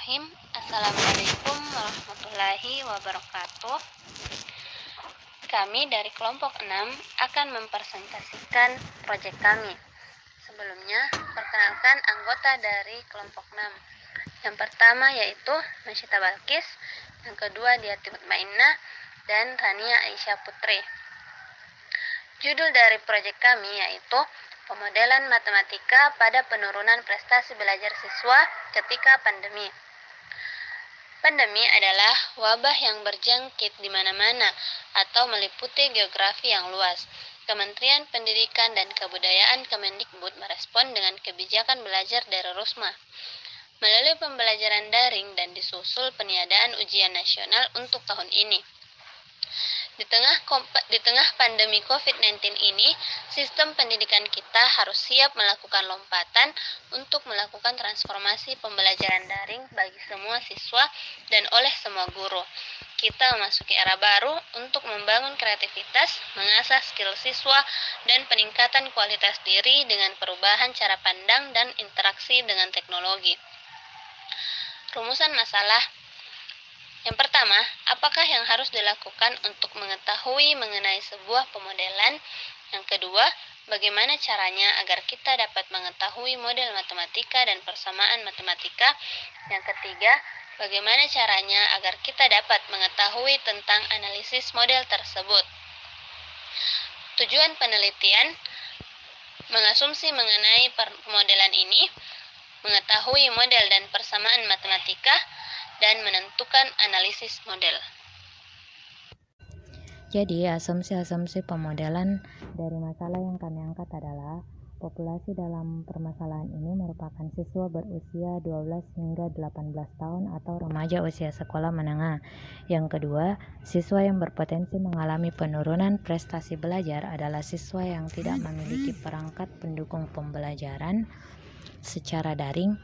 Bismillahirrahmanirrahim. Assalamualaikum warahmatullahi wabarakatuh. Kami dari kelompok 6 akan mempresentasikan proyek kami. Sebelumnya, perkenalkan anggota dari kelompok 6. Yang pertama yaitu Nasyita Balkis, yang kedua Diati Mutmainnah, dan Rania Aisyah Putri. Judul dari proyek kami yaitu Pemodelan Matematika pada Penurunan Prestasi Belajar Siswa Ketika Pandemi. Pandemi adalah wabah yang berjangkit di mana-mana atau meliputi geografi yang luas. Kementerian Pendidikan dan Kebudayaan Kemendikbud merespon dengan kebijakan belajar dari rumah melalui pembelajaran daring dan disusul peniadaan ujian nasional untuk tahun ini. Di tengah pandemi COVID-19 ini, sistem pendidikan kita harus siap melakukan lompatan untuk melakukan transformasi pembelajaran daring bagi semua siswa dan oleh semua guru. Kita memasuki era baru untuk membangun kreativitas, mengasah skill siswa, dan peningkatan kualitas diri dengan perubahan cara pandang dan interaksi dengan teknologi. Rumusan masalah. Yang pertama, apakah yang harus dilakukan untuk mengetahui mengenai sebuah pemodelan? Yang kedua, bagaimana caranya agar kita dapat mengetahui model matematika dan persamaan matematika? Yang ketiga, bagaimana caranya agar kita dapat mengetahui tentang analisis model tersebut? Tujuan penelitian mengasumsi mengenai pemodelan ini, mengetahui model dan persamaan matematika, dan menentukan analisis model. Jadi, asumsi-asumsi pemodelan dari masalah yang kami angkat adalah populasi dalam permasalahan ini merupakan siswa berusia 12 hingga 18 tahun atau remaja usia sekolah menengah. Yang kedua, siswa yang berpotensi mengalami penurunan prestasi belajar adalah siswa yang tidak memiliki perangkat pendukung pembelajaran secara daring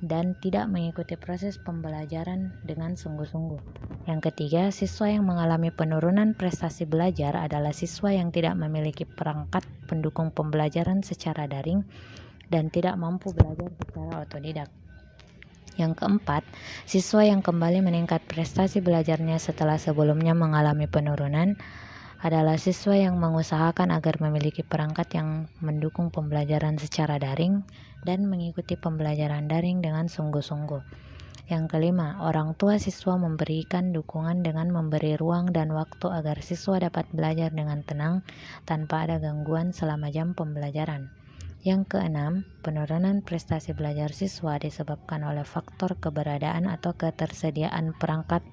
dan tidak mengikuti proses pembelajaran dengan sungguh-sungguh. Yang ketiga, siswa yang mengalami penurunan prestasi belajar adalah siswa yang tidak memiliki perangkat pendukung pembelajaran secara daring dan tidak mampu belajar secara otodidak. Yang keempat, siswa yang kembali meningkat prestasi belajarnya setelah sebelumnya mengalami penurunan adalah siswa yang mengusahakan agar memiliki perangkat yang mendukung pembelajaran secara daring dan mengikuti pembelajaran daring dengan sungguh-sungguh. Yang kelima, orang tua siswa memberikan dukungan dengan memberi ruang dan waktu agar siswa dapat belajar dengan tenang tanpa ada gangguan selama jam pembelajaran. Yang keenam, penurunan prestasi belajar siswa disebabkan oleh faktor keberadaan atau ketersediaan perangkat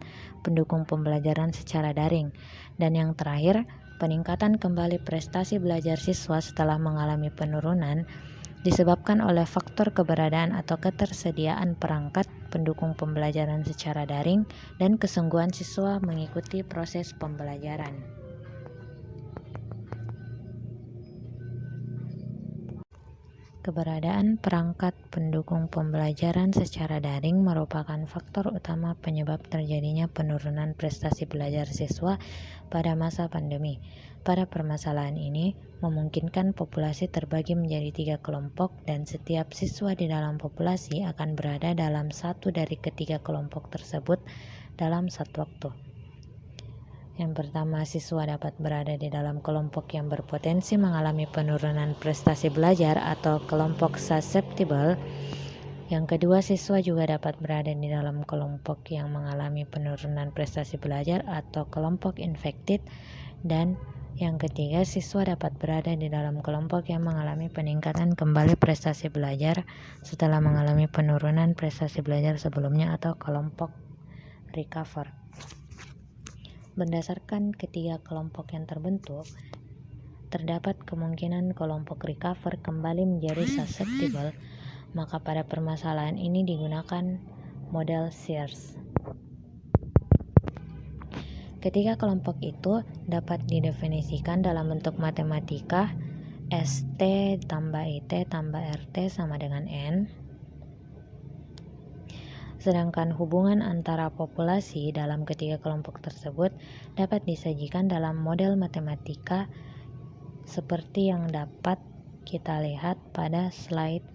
pendukung pembelajaran secara daring. Dan yang terakhir, peningkatan kembali prestasi belajar siswa setelah mengalami penurunan disebabkan oleh faktor keberadaan atau ketersediaan perangkat pendukung pembelajaran secara daring dan kesungguhan siswa mengikuti proses pembelajaran. Keberadaan perangkat pendukung pembelajaran secara daring merupakan faktor utama penyebab terjadinya penurunan prestasi belajar siswa pada masa pandemi. Pada permasalahan ini, memungkinkan populasi terbagi menjadi 3 kelompok dan setiap siswa di dalam populasi akan berada dalam satu dari ketiga kelompok tersebut dalam satu waktu. Yang pertama, siswa dapat berada di dalam kelompok yang berpotensi mengalami penurunan prestasi belajar atau kelompok susceptible. Yang kedua, siswa juga dapat berada di dalam kelompok yang mengalami penurunan prestasi belajar atau kelompok infected. Dan yang ketiga, siswa dapat berada di dalam kelompok yang mengalami peningkatan kembali prestasi belajar setelah mengalami penurunan prestasi belajar sebelumnya atau kelompok recover. Berdasarkan ketiga kelompok yang terbentuk, terdapat kemungkinan kelompok recover kembali menjadi susceptible, maka pada permasalahan ini digunakan model Sears. Ketiga kelompok itu dapat didefinisikan dalam bentuk matematika ST tambah IT tambah RT sama dengan N. Sedangkan hubungan antara populasi dalam ketiga kelompok tersebut dapat disajikan dalam model matematika seperti yang dapat kita lihat pada slide.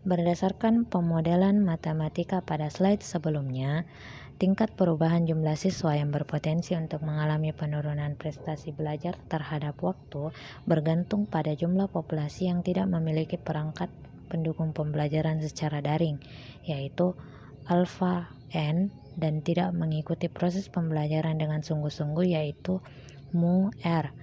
Berdasarkan pemodelan matematika pada slide sebelumnya, tingkat perubahan jumlah siswa yang berpotensi untuk mengalami penurunan prestasi belajar terhadap waktu bergantung pada jumlah populasi yang tidak memiliki perangkat pendukung pembelajaran secara daring, yaitu alfa N, dan tidak mengikuti proses pembelajaran dengan sungguh-sungguh, yaitu mu R,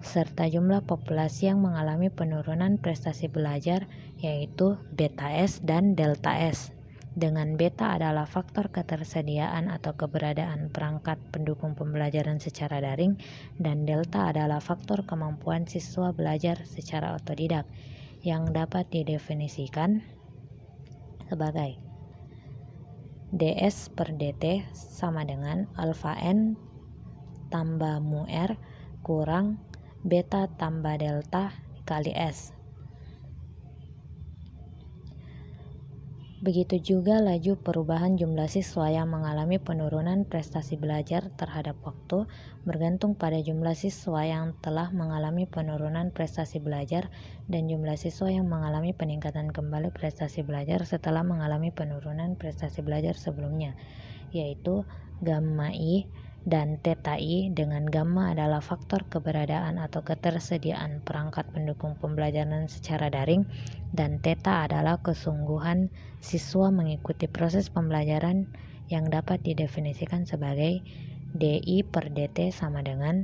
serta jumlah populasi yang mengalami penurunan prestasi belajar, yaitu beta S dan delta S. Dengan beta adalah faktor ketersediaan atau keberadaan perangkat pendukung pembelajaran secara daring, dan delta adalah faktor kemampuan siswa belajar secara otodidak, yang dapat didefinisikan sebagai ds per dt sama dengan alfa n tambah mu r kurang beta tambah delta kali S. Begitu juga laju perubahan jumlah siswa yang mengalami penurunan prestasi belajar terhadap waktu bergantung pada jumlah siswa yang telah mengalami penurunan prestasi belajar dan jumlah siswa yang mengalami peningkatan kembali prestasi belajar setelah mengalami penurunan prestasi belajar sebelumnya, yaitu gamma I dan theta I, dengan gamma adalah faktor keberadaan atau ketersediaan perangkat pendukung pembelajaran secara daring, dan theta adalah kesungguhan siswa mengikuti proses pembelajaran, yang dapat didefinisikan sebagai DI per DT sama dengan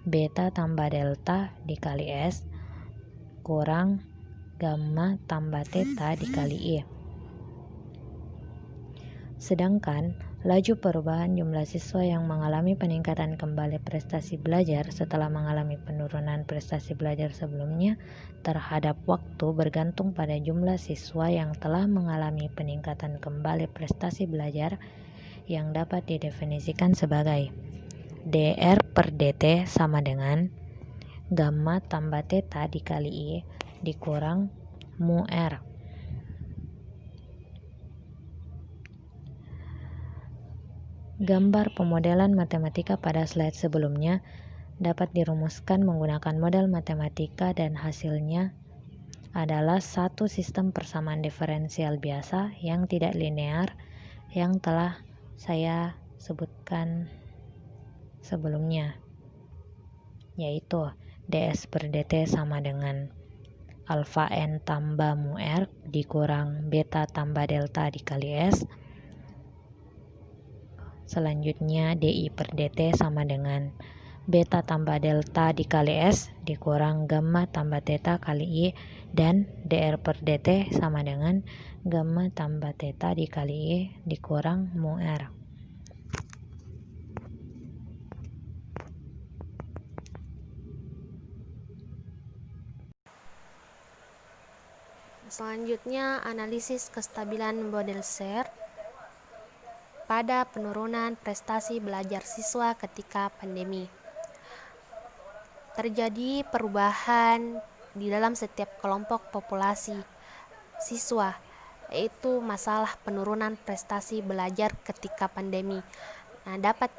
beta tambah delta dikali S kurang gamma tambah theta dikali I. Sedangkan laju perubahan jumlah siswa yang mengalami peningkatan kembali prestasi belajar setelah mengalami penurunan prestasi belajar sebelumnya terhadap waktu bergantung pada jumlah siswa yang telah mengalami peningkatan kembali prestasi belajar, yang dapat didefinisikan sebagai dr per dt sama dengan gamma tambah theta dikali I dikurang mu R. Gambar pemodelan matematika pada slide sebelumnya dapat dirumuskan menggunakan model matematika, dan hasilnya adalah satu sistem persamaan diferensial biasa yang tidak linear yang telah saya sebutkan sebelumnya, yaitu ds per dt sama dengan alfa n tambah mu r dikurang beta tambah delta dikali S. Selanjutnya DI per DT sama dengan beta tambah delta dikali S dikurang gamma tambah theta kali I, dan DR per DT sama dengan gamma tambah theta dikali I dikurang mu R. Selanjutnya, analisis kestabilan model SER pada penurunan prestasi belajar siswa ketika pandemi. Terjadi perubahan di dalam setiap kelompok populasi siswa, yaitu masalah penurunan prestasi belajar ketika pandemi. Dapat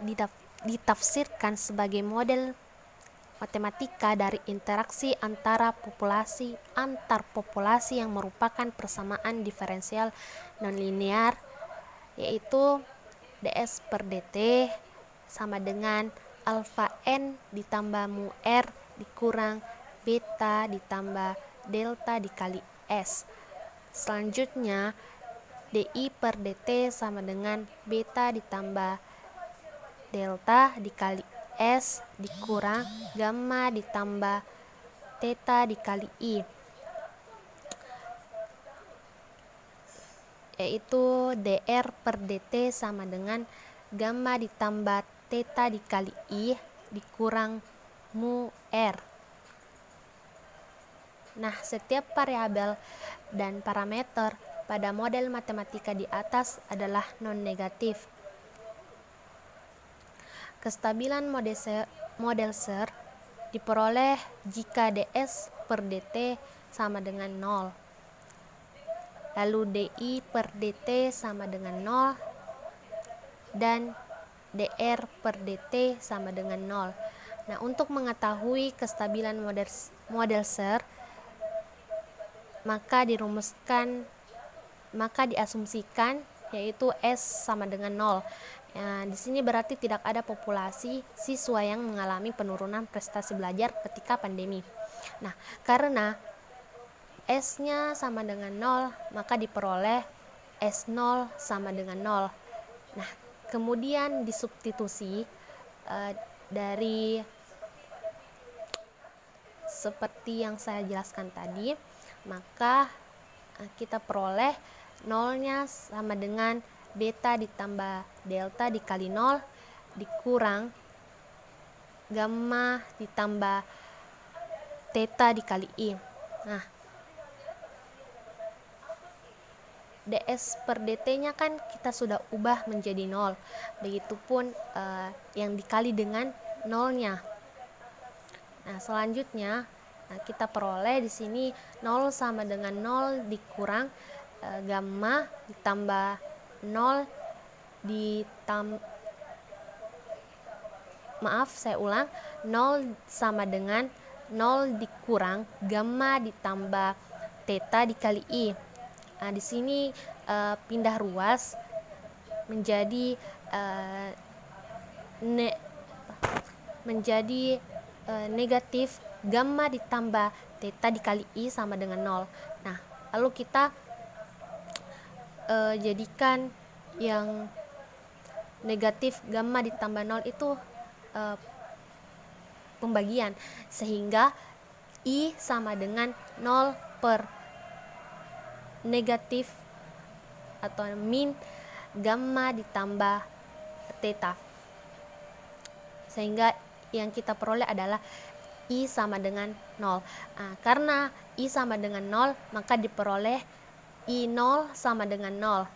ditafsirkan sebagai model matematika dari interaksi antar populasi yang merupakan persamaan diferensial nonlinear, yaitu ds per dt sama dengan alfa n ditambah mu r dikurang beta ditambah delta dikali S. Selanjutnya, di per dt sama dengan beta ditambah delta dikali S dikurang gamma ditambah theta dikali I, yaitu dr per dt sama dengan gamma ditambah theta dikali I dikurang mu R. Nah, setiap variabel dan parameter pada model matematika di atas adalah non-negatif. Kestabilan model SER diperoleh jika ds per dt sama dengan 0. Lalu di per dt sama dengan 0 dan dr per dt sama dengan 0. Nah, untuk mengetahui kestabilan model SER, maka diasumsikan yaitu S sama dengan 0. Ya, di sini berarti tidak ada populasi siswa yang mengalami penurunan prestasi belajar ketika pandemi. Nah, karena S-nya sama dengan 0, maka diperoleh S0 sama dengan 0. Nah, kemudian disubstitusi dari seperti yang saya jelaskan tadi, maka kita peroleh 0-nya sama dengan beta ditambah delta dikali 0 dikurang gamma ditambah theta dikali I. Nah, ds per dt-nya kan kita sudah ubah menjadi 0. Begitupun yang dikali dengan 0-nya. Nah, selanjutnya kita peroleh di sini 0 sama dengan 0 dikurang gamma ditambah 0 0 sama dengan 0 dikurang gamma ditambah theta dikali I. Nah, di sini pindah ruas menjadi negatif gamma ditambah theta dikali I sama dengan 0. Nah, lalu kita jadikan yang negatif gamma ditambah 0 itu pembagian, sehingga I sama dengan 0 per negatif atau min gamma ditambah theta, sehingga yang kita peroleh adalah I sama dengan 0. Nah, karena I sama dengan 0, maka diperoleh I0 sama dengan 0.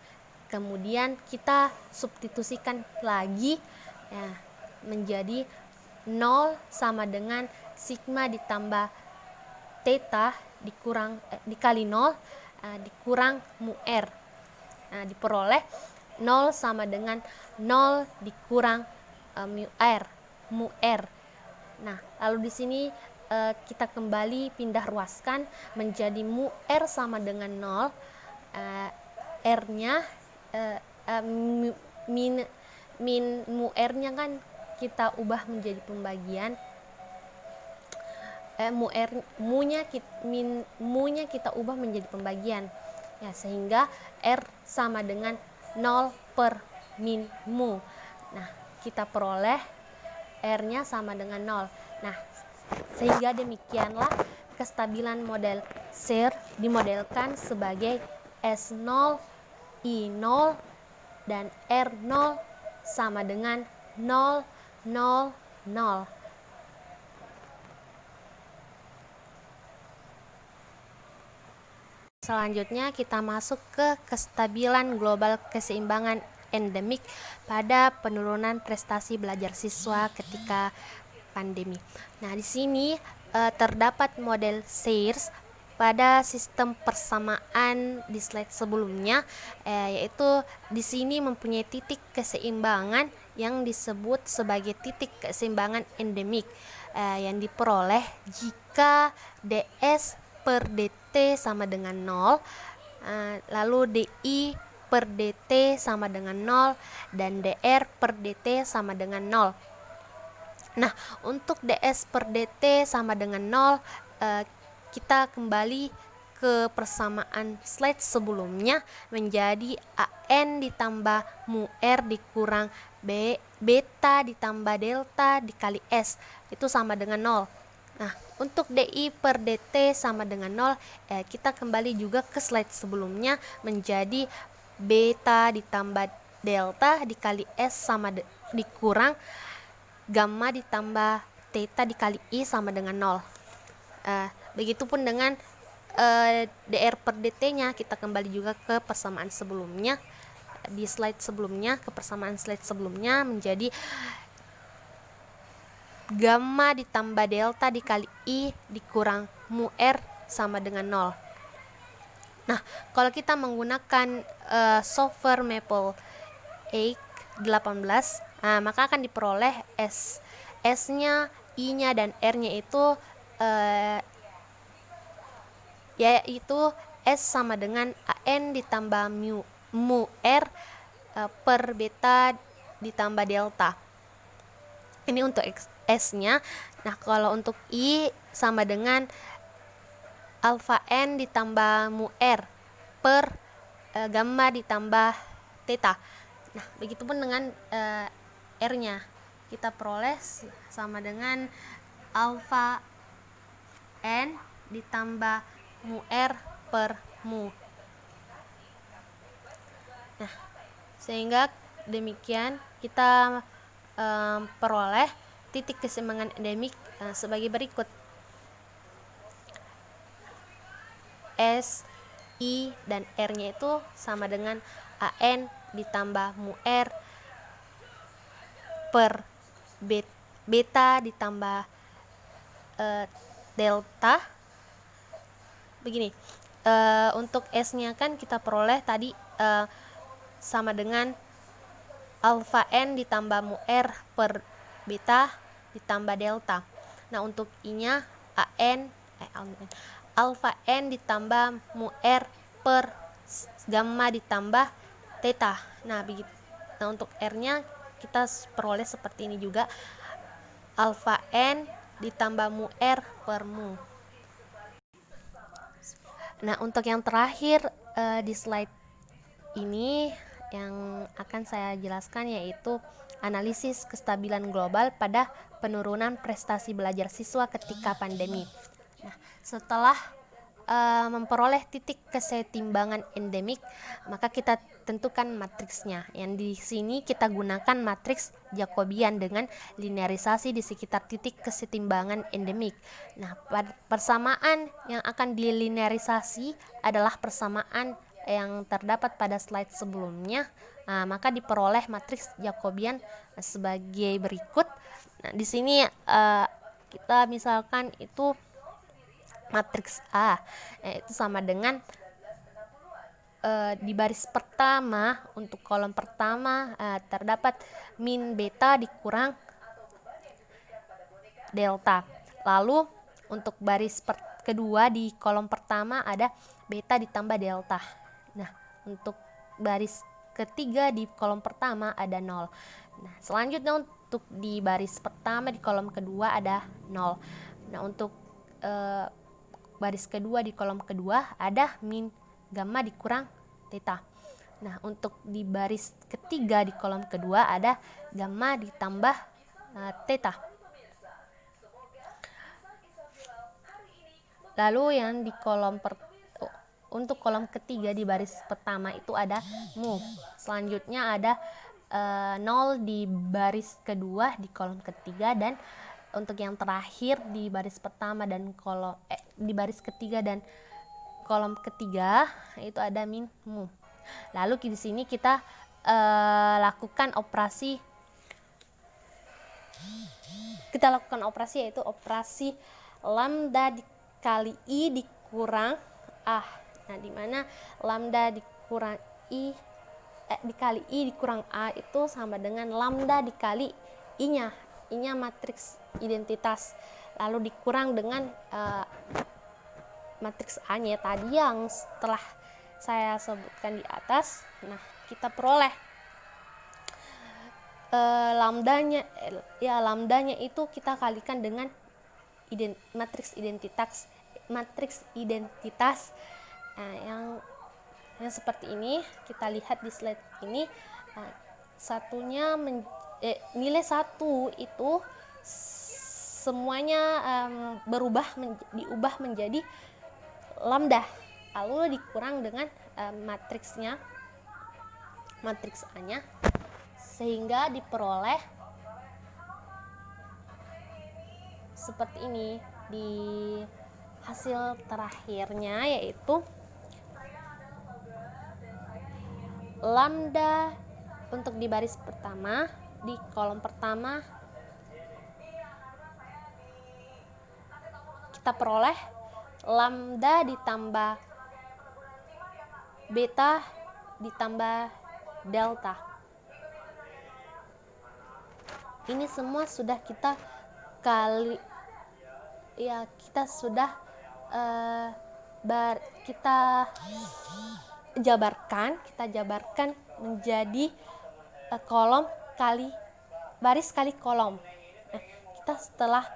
Kemudian kita substitusikan lagi ya, menjadi 0 sama dengan sigma ditambah theta dikali 0 dikurang mu R. Nah, diperoleh 0 sama dengan 0 dikurang mu R. Nah, lalu di sini kita kembali pindah ruaskan menjadi mu R sama dengan 0. R-nya min mu R-nya kan kita ubah menjadi pembagian. Mu-nya kita ubah menjadi pembagian. Ya, sehingga R sama dengan 0 per min mu. Nah, kita peroleh R-nya sama dengan 0. Nah, sehingga demikianlah kestabilan model SER dimodelkan sebagai S0, I0, dan R0 sama dengan 0, 0, 0. Selanjutnya kita masuk ke kestabilan global keseimbangan endemik pada penurunan prestasi belajar siswa ketika pandemi. Nah, di sini terdapat model SEIRS pada sistem persamaan di slide sebelumnya, yaitu di sini mempunyai titik keseimbangan yang disebut sebagai titik keseimbangan endemik yang diperoleh jika ds per dt sama dengan 0, lalu di per dt sama dengan 0, dan dr per dt sama dengan 0. Nah, untuk ds per dt sama dengan 0, kita kembali ke persamaan slide sebelumnya menjadi an ditambah mu r dikurang beta ditambah delta dikali s, itu sama dengan 0. Nah, untuk di per dt sama dengan 0, kita kembali juga ke slide sebelumnya menjadi beta ditambah delta dikali s sama dikurang gamma ditambah theta dikali I sama dengan 0. Begitupun dengan dr per dt-nya, kita kembali juga ke persamaan sebelumnya di slide sebelumnya, ke persamaan slide sebelumnya menjadi gamma ditambah delta dikali I dikurang mu R sama dengan 0. Nah, kalau kita menggunakan software Maple 18, maka akan diperoleh S-nya, I-nya, dan R-nya itu yaitu S sama dengan AN ditambah mu R per beta ditambah delta. Ini untuk S-nya. Nah, kalau untuk I sama dengan alfa N ditambah mu R per gamma ditambah theta. Nah, begitupun dengan R-nya. Kita peroleh sama dengan alfa N ditambah mu R per mu. Nah, sehingga demikian kita peroleh titik keseimbangan endemik sebagai berikut. S, I, dan R-nya itu sama dengan AN ditambah mu R per beta ditambah delta. Begini, untuk S-nya kan kita peroleh tadi sama dengan alfa N ditambah mu R per beta ditambah delta. Nah, untuk I-nya alfa N ditambah mu R per gamma ditambah theta. Nah, begitu. Nah, untuk R-nya kita peroleh seperti ini juga, alfa N ditambah mu R per mu. Nah, untuk yang terakhir di slide ini yang akan saya jelaskan yaitu analisis kestabilan global pada penurunan prestasi belajar siswa ketika pandemi. Nah, setelah memperoleh titik kesetimbangan endemik, maka kita tentukan matriksnya. Yang di sini kita gunakan matriks Jacobian dengan linearisasi di sekitar titik kesetimbangan endemik. Nah, persamaan yang akan dilinearisasi adalah persamaan yang terdapat pada slide sebelumnya. Nah, maka diperoleh matriks Jacobian sebagai berikut. Nah, di sini kita misalkan itu matriks A, itu sama dengan di baris pertama untuk kolom pertama terdapat min beta dikurang delta. Lalu untuk baris kedua di kolom pertama ada beta ditambah delta. Nah, untuk baris ketiga di kolom pertama ada 0. Nah, selanjutnya untuk di baris pertama di kolom kedua ada 0. Nah, untuk baris kedua di kolom kedua ada min gamma dikurang theta. Nah, untuk di baris ketiga di kolom kedua ada gamma ditambah theta. Lalu yang di untuk kolom ketiga di baris pertama itu ada mu. Selanjutnya ada 0 di baris kedua di kolom ketiga, dan untuk yang terakhir di baris pertama dan di baris ketiga dan kolom ketiga itu ada min mu. Lalu di sini kita lakukan operasi yaitu operasi lambda dikali I dikurang A. Nah, di mana lambda dikurang dikali I dikurang A itu sama dengan lambda dikali I-nya. I-nya matriks identitas. Lalu dikurang dengan matriks A-nya tadi yang setelah saya sebutkan di atas. Nah, kita peroleh lambdanya itu kita kalikan dengan matriks identitas. Nah, yang seperti ini kita lihat di slide ini. Nah, nilai 1 itu semuanya diubah menjadi lambda, lalu dikurang dengan matriksnya, matriks A-nya, sehingga diperoleh seperti ini di hasil terakhirnya, yaitu lambda untuk di baris pertama di kolom pertama kita peroleh lambda ditambah beta ditambah delta. Ini semua sudah kita sudah kita jabarkan menjadi kolom kali baris kali kolom. Nah, kita setelah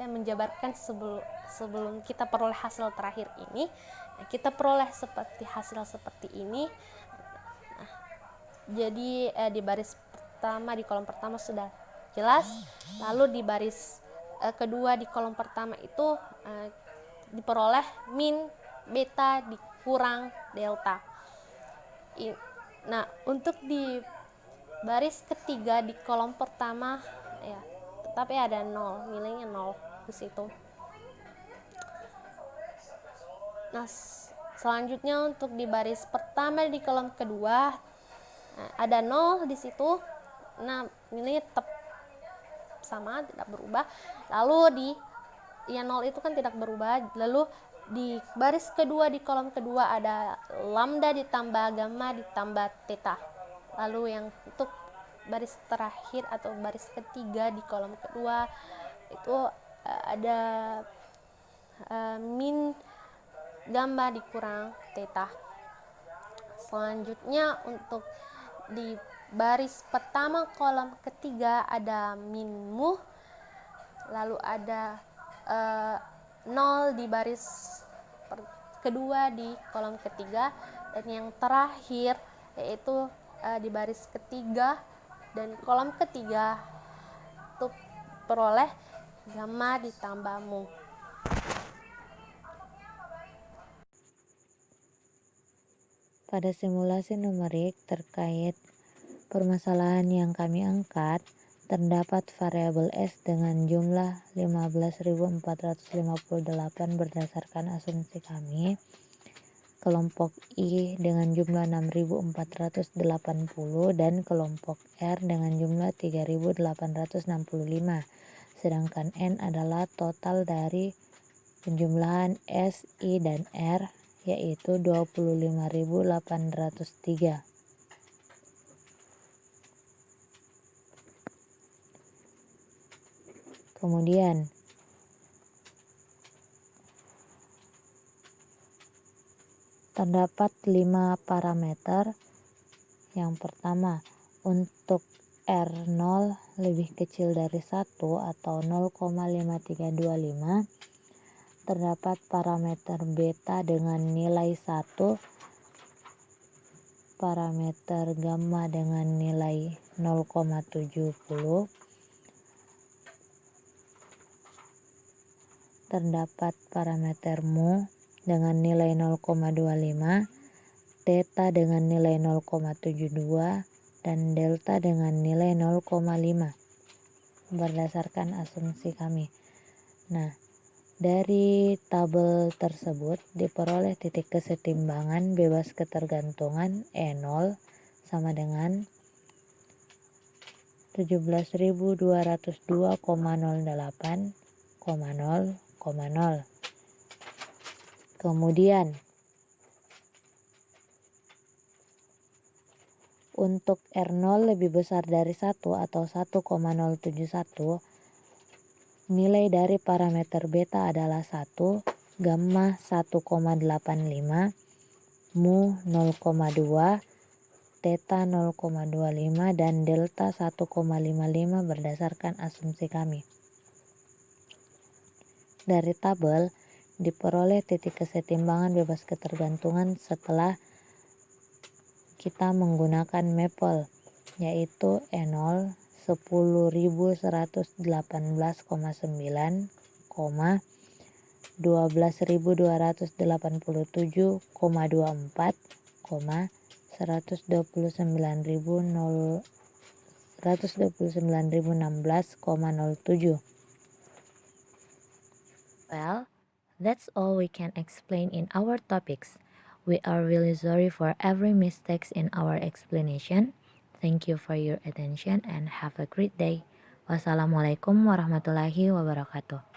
menjabarkan sebelum kita peroleh hasil terakhir ini, kita peroleh hasil seperti ini. Nah, jadi di baris pertama, di kolom pertama sudah jelas, lalu di baris kedua di kolom pertama itu diperoleh min, beta dikurang delta. Nah, untuk di baris ketiga di kolom pertama ya tetapi ada 0, nilainya 0 di situ. Nah, selanjutnya untuk di baris pertama di kolom kedua ada 0 di situ. Nah, nilainya tetap sama, tidak berubah. Lalu di 0 itu kan tidak berubah. Lalu di baris kedua di kolom kedua ada lambda ditambah gamma ditambah theta. Lalu yang untuk baris terakhir atau baris ketiga di kolom kedua itu ada min gamma dikurang theta. Selanjutnya untuk di baris pertama kolom ketiga ada min mu, lalu ada 0 di baris kedua di kolom ketiga, dan yang terakhir yaitu di baris ketiga dan kolom ketiga itu peroleh gamma ditambah mu. Pada simulasi numerik terkait permasalahan yang kami angkat, terdapat variabel S dengan jumlah 15.458 berdasarkan asumsi kami, kelompok I dengan jumlah 6.480 dan kelompok R dengan jumlah 3.865, sedangkan N adalah total dari penjumlahan S, I, dan R, yaitu 25.803. Kemudian terdapat 5 parameter. Yang pertama, untuk R0 lebih kecil dari 1 atau 0,5325, terdapat parameter beta dengan nilai 1, parameter gamma dengan nilai 0,70, terdapat parameter mu dengan nilai 0,25, theta dengan nilai 0,72, dan delta dengan nilai 0,5 berdasarkan asumsi kami. Nah, dari tabel tersebut diperoleh titik kesetimbangan bebas ketergantungan E0 sama dengan 17.202,08,0,0. Kemudian untuk R0 lebih besar dari 1 atau 1,071, nilai dari parameter beta adalah 1, gamma 1,85, mu 0,2, theta 0,25, dan delta 1,55 berdasarkan asumsi kami. Dari tabel diperoleh titik kesetimbangan bebas ketergantungan setelah kita menggunakan Maple, yaitu E0 10.118,9, 12.287,24, 129.016,07. Well, that's all we can explain in our topics. We are really sorry for every mistakes in our explanation. Thank you for your attention and have a great day. Wassalamualaikum warahmatullahi wabarakatuh.